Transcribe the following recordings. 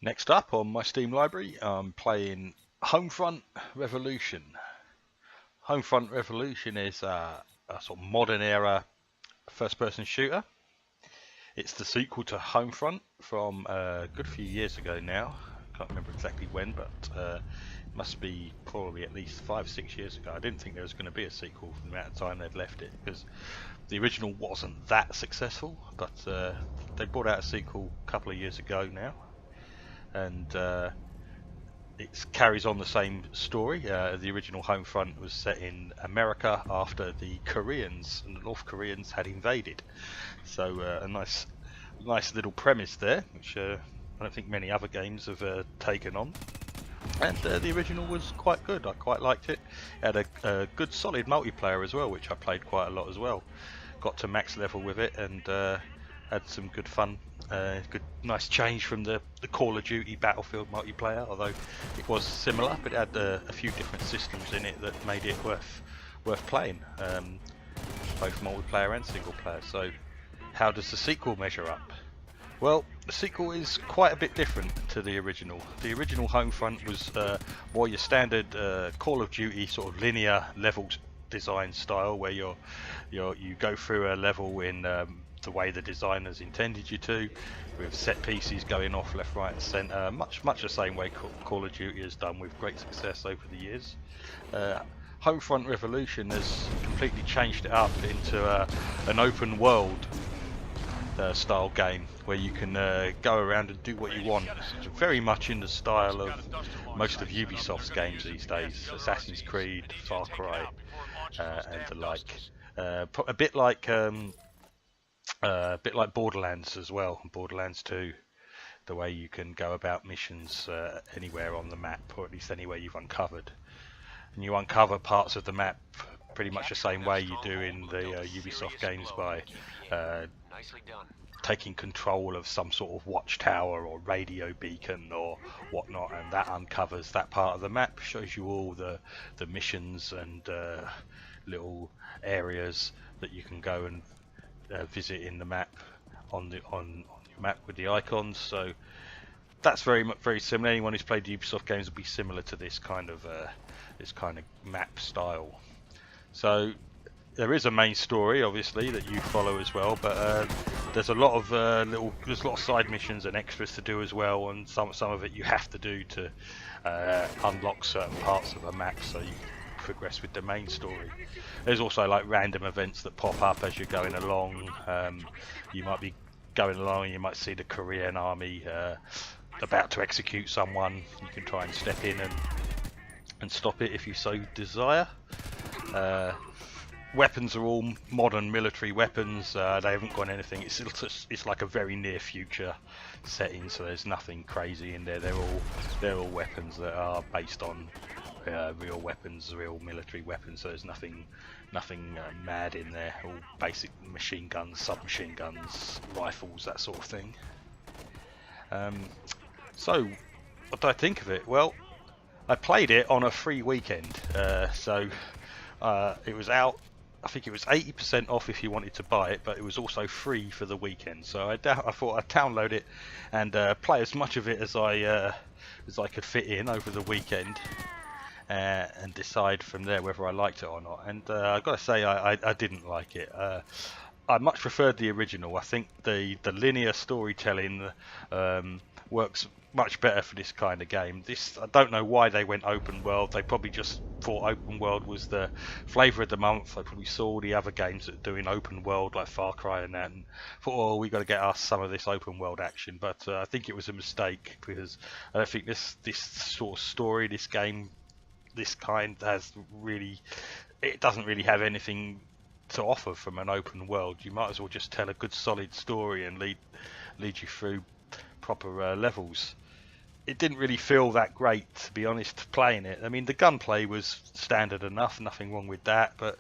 Next up on my Steam library, I'm playing Homefront Revolution. Homefront Revolution is a sort of modern era first-person shooter. It's the sequel to Homefront from a good few years ago now. I can't remember exactly when, but it must be probably at least 5-6 years ago. I didn't think there was going to be a sequel for the amount of time they'd left it, because the original wasn't that successful, but they brought out a sequel a couple of years ago now, and it carries on the same story. The original Homefront was set in America after the Koreans and the North Koreans had invaded. So a nice little premise there, which I don't think many other games have taken on. And the original was quite good. I quite liked it. It had a good solid multiplayer as well, which I played quite a lot as well. Got to max level with it and had some good fun. Nice change from the Call of Duty Battlefield multiplayer, although it was similar, but it had a few different systems in it that made it worth playing, both multiplayer and single player. So, how does the sequel measure up? Well, the sequel is quite a bit different to the original. The original Homefront was more your standard Call of Duty sort of linear level design style, where you go through a level in the way the designers intended you to, with set pieces going off left, right and centre, much the same way Call of Duty has done with great success over the years. Homefront Revolution has completely changed it up into an open world style game where you can go around and do what you want. It's very much in the style of most of Ubisoft's games these days, Assassin's Creed, Far Cry and the like. A bit like Borderlands as well, Borderlands 2, the way you can go about missions anywhere on the map, or at least anywhere you've uncovered. And you uncover parts of the map pretty much the same way you do in the Ubisoft games, by taking control of some sort of watchtower or radio beacon or whatnot, and that uncovers that part of the map, shows you all the missions and little areas that you can go and visit in the map on your map with the icons. So that's very similar. Anyone who's played Ubisoft games will be similar to this kind of map style. So there is a main story, obviously, that you follow as well, but there's a lot of side missions and extras to do as well, and some of it you have to do to unlock certain parts of a map, so you progress with the main story. There's also like random events that pop up as you're going along. You might be going along and you might see the Korean army about to execute someone. You can try and step in and stop it if you so desire. Weapons are all modern military weapons. They haven't got anything. It's like a very near future setting, so there's nothing crazy in there. They're all weapons that are based on real weapons, real military weapons. So there's nothing mad in there. All basic machine guns, submachine guns, rifles, that sort of thing. So what do I think of it? Well, I played it on a free weekend, so it was out. I think it was 80% off if you wanted to buy it, but it was also free for the weekend. So I thought I'd download it and play as much of it as I could fit in over the weekend, and decide from there whether I liked it or not. And I've got to say I didn't like it. I much preferred the original. I think the linear storytelling works much better for this kind of game. I don't know why they went open world. They probably just thought open world was the flavour of the month. They probably saw all the other games that are doing open world like Far Cry and that, and thought, oh, we got to get us some of this open world action. But I think it was a mistake, because I don't think this sort of story, this game, this kind it doesn't really have anything to offer from an open world. You might as well just tell a good solid story and lead you through proper levels. It didn't really feel that great, to be honest, playing it. I mean, the gunplay was standard enough, nothing wrong with that, but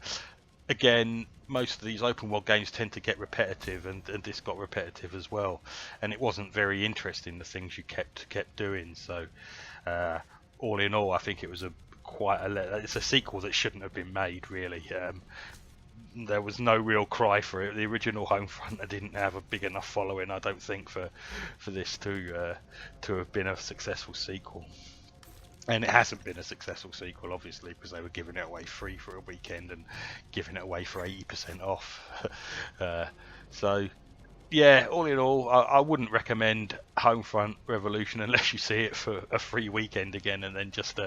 again, most of these open world games tend to get repetitive, and this got repetitive as well, and it wasn't very interesting, the things you kept doing. So all in all, I think it was it's a sequel that shouldn't have been made, really. there was no real cry for it. The original Homefront didn't have a big enough following, I don't think, for this to have been a successful sequel. And it hasn't been a successful sequel, obviously, because they were giving it away free for a weekend and giving it away for 80% off. So, yeah, all in all, I wouldn't recommend Homefront Revolution unless you see it for a free weekend again, and then just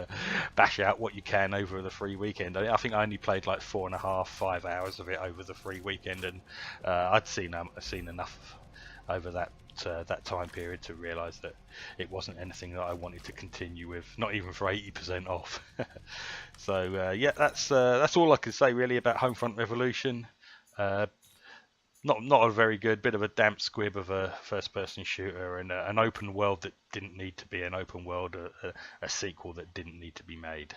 bash out what you can over the free weekend. I think I only played like 4.5, 5 hours of it over the free weekend, and I'd seen enough over that time period to realise that it wasn't anything that I wanted to continue with, not even for 80% off. So yeah, that's all I can say really about Homefront Revolution. Not a very good, bit of a damp squib of a first-person shooter, and an open world that didn't need to be an open world, a sequel that didn't need to be made.